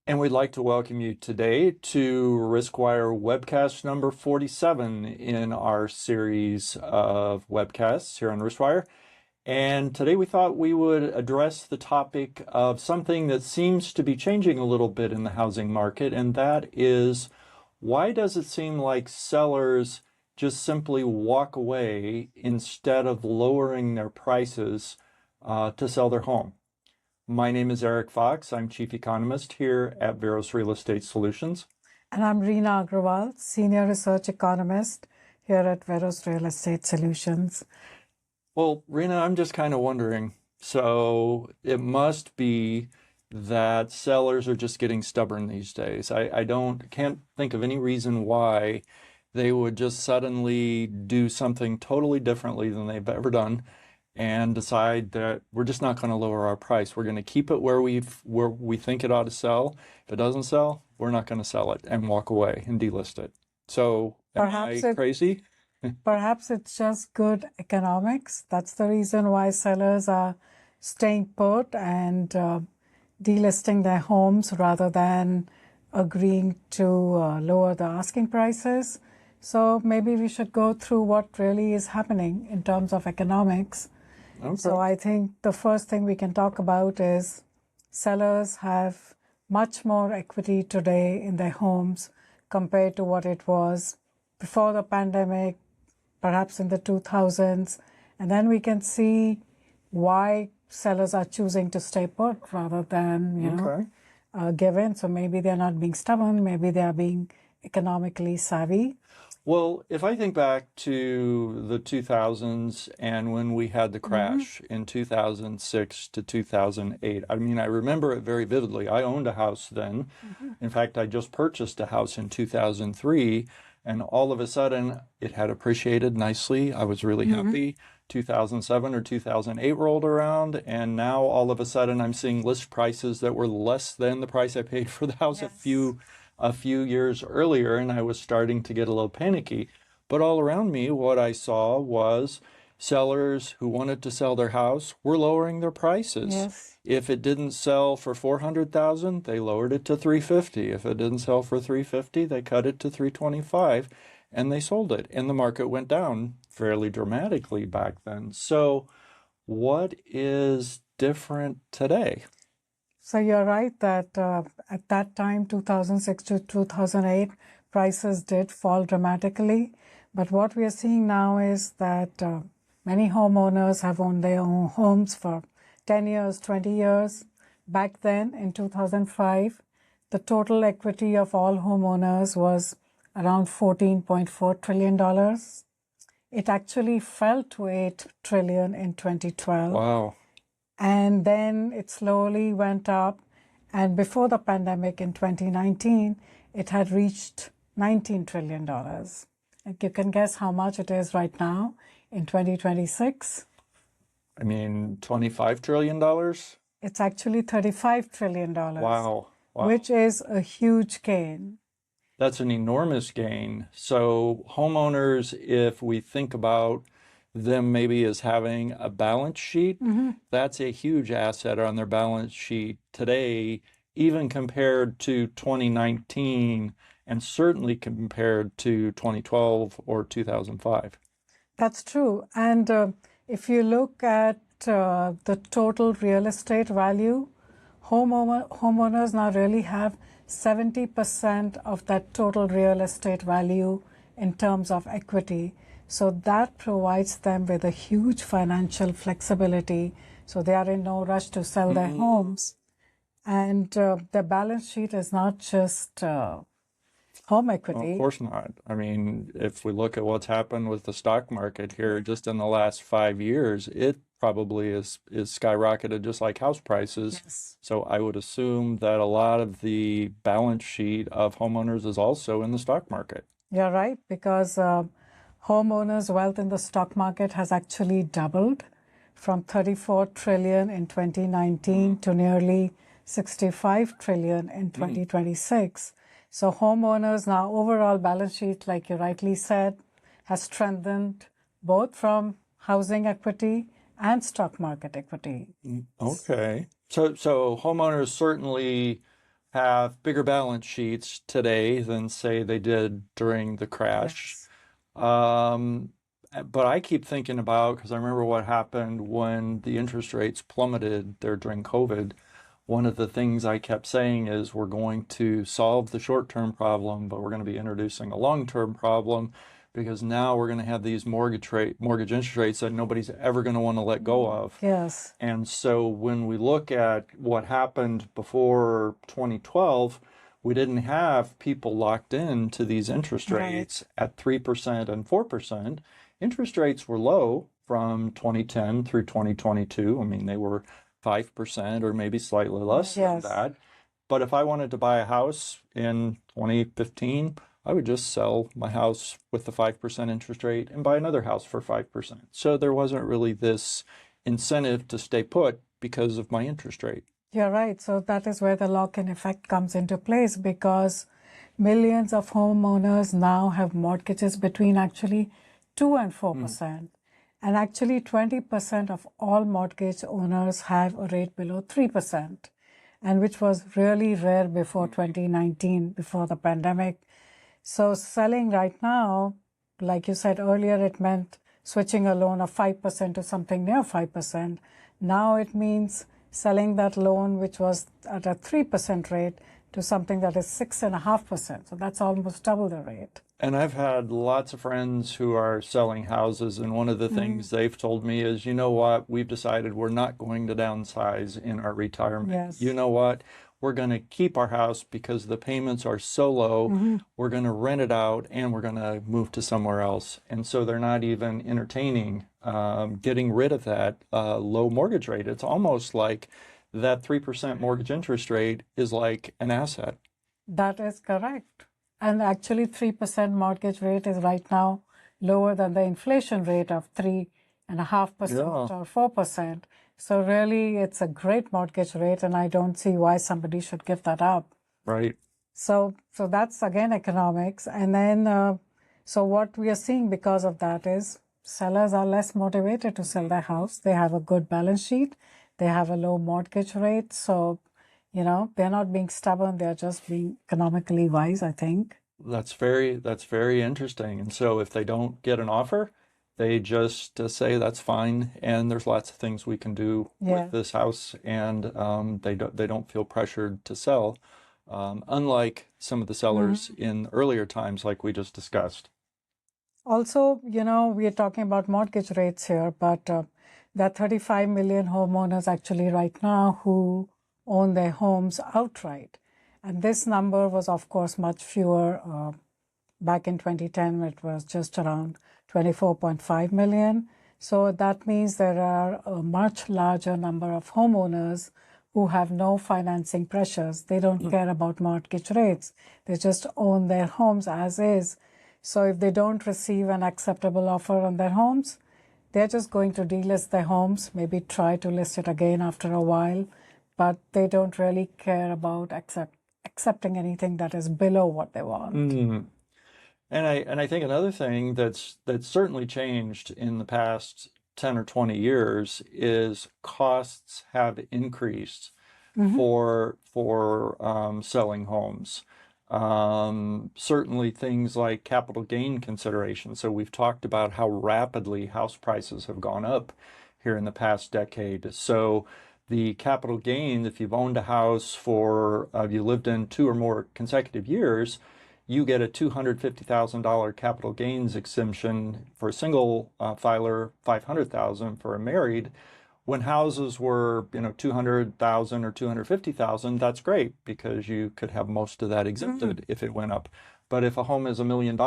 And we'd like to welcome you today to RiskWire Webcast number 47 in our series of webcasts here on RiskWire. And today we thought we would address the topic of something that seems to be changing a little bit in the housing market, and that is, why does it seem like sellers just simply walk away instead of lowering their prices to sell their home? My name is Eric Fox. I'm Chief Economist here at Veros Real Estate Solutions. And I'm Reena Agrawal, Senior Research Economist here at Veros Real Estate Solutions. Well, Reena, I'm just kind of wondering, so it must be that sellers are just getting stubborn these days. I can't think of any reason why they would just suddenly do something totally differently than they've ever done and decide that we're just not going to lower our price. We're going to keep it where we think it ought to sell. If it doesn't sell, we're not going to sell it and walk away and delist it. So am I crazy? Perhaps it's just good economics. That's the reason why sellers are staying put and delisting their homes rather than agreeing to lower the asking prices. So maybe we should go through what really is happening in terms of economics. Okay. So I think the first thing we can talk about is sellers have much more equity today in their homes compared to what it was before the pandemic, perhaps in the 2000s. And then we can see why sellers are choosing to stay put rather than, give in. So maybe they're not being stubborn, maybe they are being economically savvy. Well, if I think back to the 2000s and when we had the crash in 2006 to 2008, I mean, I remember it very vividly. I owned a house then. In fact, I just purchased a house in 2003, and all of a sudden it had appreciated nicely. I was really happy. 2007 or 2008 rolled around, and now all of a sudden I'm seeing list prices that were less than the price I paid for the house a few years earlier, and I was starting to get a little panicky. But all around me, what I saw was sellers who wanted to sell their house were lowering their prices. Yes. If it didn't sell for $400,000, they lowered it to $350,000. If it didn't sell for $350,000, they cut it to $325,000, and they sold it. And the market went down fairly dramatically back then. So what is different today? So you're right that at that time, 2006 to 2008, prices did fall dramatically. But what we are seeing now is that many homeowners have owned their own homes for 10 years, 20 years. Back then, in 2005, the total equity of all homeowners was around $14.4 trillion. It actually fell to $8 trillion in 2012. Wow. And then it slowly went up. And before the pandemic in 2019, it had reached $19 trillion. And you can guess how much it is right now in 2026. I mean, $25 trillion? It's actually $35 trillion. Wow. Which is a huge gain. That's an enormous gain. So homeowners, if we think about them maybe as having a balance sheet, that's a huge asset on their balance sheet today, even compared to 2019 and certainly compared to 2012 or 2005. That's true. And if you look at the total real estate value, homeowners now really have 70% of that total real estate value in terms of equity. So that provides them with a huge financial flexibility. So they are in no rush to sell their homes. And their balance sheet is not just home equity. Well, of course not. I mean, if we look at what's happened with the stock market here just in the last 5 years, it probably is skyrocketed just like house prices. Yes. So I would assume that a lot of the balance sheet of homeowners is also in the stock market. You're right, because homeowners' wealth in the stock market has actually doubled from 34 trillion in 2019 to nearly 65 trillion in 2026. So homeowners now overall balance sheet, like you rightly said, has strengthened both from housing equity and stock market equity. Okay. So homeowners certainly have bigger balance sheets today than, say, they did during the crash. Yes. But I keep thinking about, because I remember what happened when the interest rates plummeted there during COVID. One of the things I kept saying is we're going to solve the short-term problem, but we're going to be introducing a long-term problem, because now we're going to have these mortgage interest rates that nobody's ever going to want to let go of. Yes. And so when we look at what happened before 2012, we didn't have people locked in to these interest rates at 3% and 4%. Interest rates were low from 2010 through 2022. I mean, they were 5% or maybe slightly less than that. But if I wanted to buy a house in 2015, I would just sell my house with the 5% interest rate and buy another house for 5%. So there wasn't really this incentive to stay put because of my interest rate. You're right. So that is where the lock-in effect comes into place, because millions of homeowners now have mortgages between actually 2 and 4%. And actually 20% of all mortgage owners have a rate below 3%, and which was really rare before 2019, before the pandemic. So selling right now, like you said earlier, it meant switching a loan of 5% to something near 5%. Now it means selling that loan, which was at a 3% rate, to something that is 6.5%. So that's almost double the rate. And I've had lots of friends who are selling houses, and one of the things they've told me is, you know what, we've decided we're not going to downsize in our retirement. Yes. You know what, we're going to keep our house because the payments are so low. We're going to rent it out and we're going to move to somewhere else. And so they're not even entertaining getting rid of that low mortgage rate. It's almost like that 3% mortgage interest rate is like an asset. That is correct. And actually 3% mortgage rate is right now lower than the inflation rate of 3.5% or 4%. So really, it's a great mortgage rate, and I don't see why somebody should give that up. Right. So that's again economics. And then, so what we are seeing because of that is sellers are less motivated to sell their house. They have a good balance sheet. They have a low mortgage rate. So, you know, they're not being stubborn. They're just being economically wise, I think. That's very interesting. And so if they don't get an offer, they just say that's fine, and there's lots of things we can do with this house, and they don't feel pressured to sell, unlike some of the sellers in earlier times, like we just discussed. Also, you know, we are talking about mortgage rates here, but there are 35 million homeowners actually right now who own their homes outright. And this number was, of course, much fewer. Back in 2010, it was just around 24.5 million. So that means there are a much larger number of homeowners who have no financing pressures. They don't care about mortgage rates. They just own their homes as is. So if they don't receive an acceptable offer on their homes, they're just going to delist their homes, maybe try to list it again after a while, but they don't really care about accepting anything that is below what they want. And I think another thing that's certainly changed in the past 10 or 20 years is costs have increased for selling homes. Certainly things like capital gain consideration. So we've talked about how rapidly house prices have gone up here in the past decade. So the capital gain, if you've owned a house for, you lived in 2 or more consecutive years, you get a $250,000 capital gains exemption for a single filer, $500,000 for a married. When houses were, $200,000 or $250,000, that's great because you could have most of that exempted if it went up. But if a home is $1 million,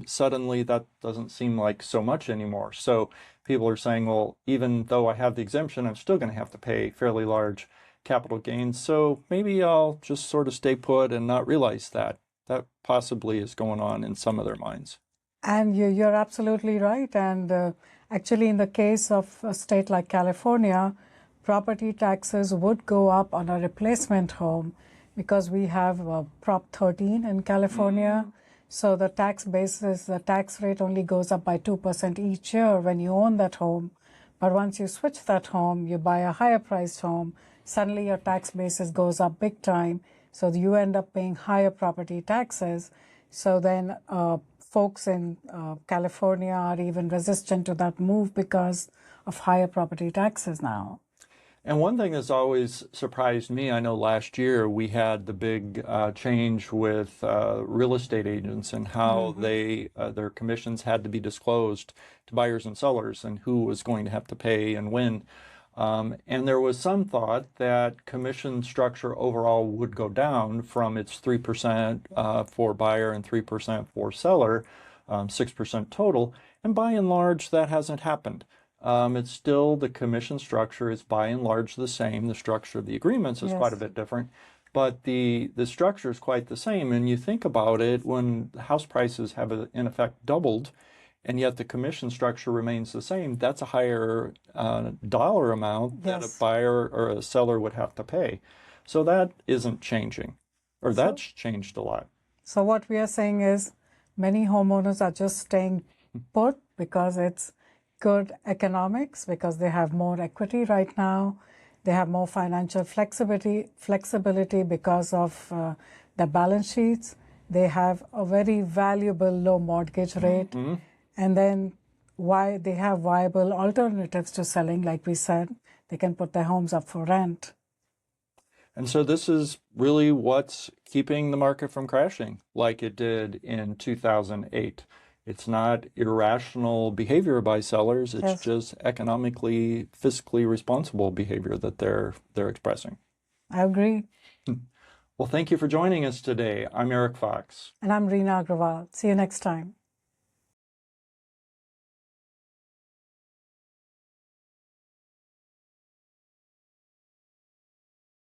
suddenly that doesn't seem like so much anymore. So people are saying, well, even though I have the exemption, I'm still going to have to pay fairly large capital gains. So maybe I'll just sort of stay put and not realize that. That possibly is going on in some of their minds. And you're absolutely right. And actually, in the case of a state like California, property taxes would go up on a replacement home because we have Prop 13 in California. So the tax basis, the tax rate only goes up by 2% each year when you own that home. But once you switch that home, you buy a higher priced home, suddenly your tax basis goes up big time. So you end up paying higher property taxes. So then folks in California are even resistant to that move because of higher property taxes now. And one thing that's always surprised me, I know last year we had the big change with real estate agents and how their commissions had to be disclosed to buyers and sellers and who was going to have to pay and when. And there was some thought that commission structure overall would go down from its 3% for buyer and 3% for seller, 6% total. And by and large, that hasn't happened. It's still, the commission structure is by and large the same. The structure of the agreements is quite a bit different, but the structure is quite the same. And you think about it, when house prices have in effect doubled, and yet the commission structure remains the same, that's a higher dollar amount that a buyer or a seller would have to pay. So that isn't changing, or that's changed a lot. So what we are saying is many homeowners are just staying put because it's good economics, because they have more equity right now. They have more financial flexibility because of their balance sheets. They have a very valuable low mortgage rate. And then why they have viable alternatives to selling, like we said, they can put their homes up for rent. And so this is really what's keeping the market from crashing like it did in 2008. It's not irrational behavior by sellers. It's just economically, fiscally responsible behavior that they're expressing. I agree. Well, thank you for joining us today. I'm Eric Fox. And I'm Reena Agrawal. See you next time.